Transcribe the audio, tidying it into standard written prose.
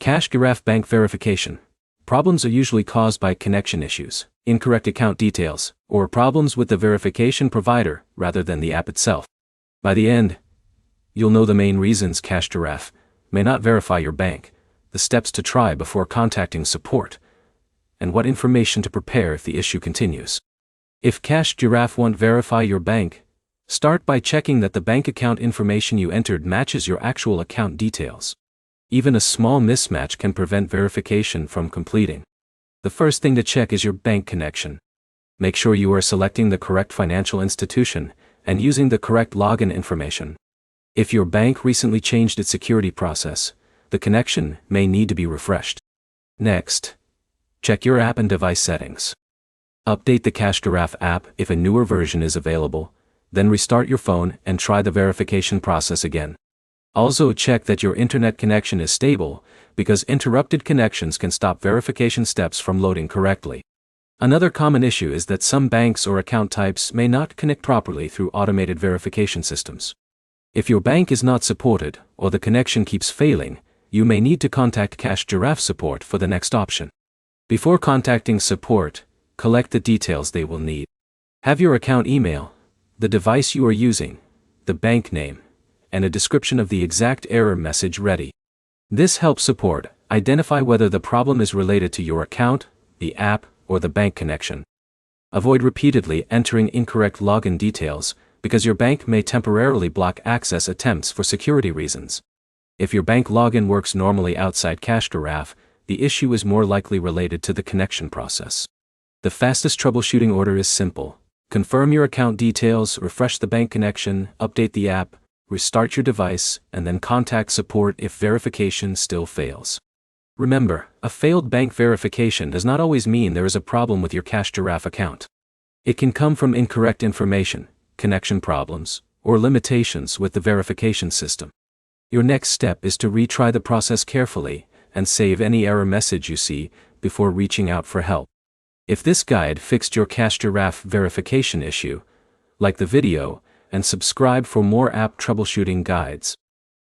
Giraffe bank verification. Problems are usually caused by connection issues, incorrect account details, or problems with the verification provider rather than the app itself. By the end, you'll know the main reasons Giraffe may not verify your bank, the steps to try before contacting support, and what information to prepare if the issue continues. If Giraffe won't verify your bank, start by checking that the bank account information you entered matches your actual account details. Even a small mismatch can prevent verification from completing. The first thing to check is your bank connection. Make sure you are selecting the correct financial institution and using the correct login information. If your bank recently changed its security process, the connection may need to be refreshed. Next, check your app and device settings. Update the Giraffe app if a newer version is available, then restart your phone and try the verification process again. Also check that your internet connection is stable, because interrupted connections can stop verification steps from loading correctly. Another common issue is that some banks or account types may not connect properly through automated verification systems. If your bank is not supported or the connection keeps failing, you may need to contact Giraffe support for the next option. Before contacting support, collect the details they will need. Have your account email, the device you are using, the bank name, and a description of the exact error message ready. This helps support identify whether the problem is related to your account, the app, or the bank connection. Avoid repeatedly entering incorrect login details, because your bank may temporarily block access attempts for security reasons. If your bank login works normally outside Giraffe, the issue is more likely related to the connection process. The fastest troubleshooting order is simple. Confirm your account details, refresh the bank connection, update the app, restart your device, and then contact support if verification still fails. Remember, a failed bank verification does not always mean there is a problem with your Giraffe account. It can come from incorrect information, connection problems, or limitations with the verification system. Your next step is to retry the process carefully and save any error message you see before reaching out for help. If this guide fixed your Giraffe verification issue, like the video and subscribe for more app troubleshooting guides.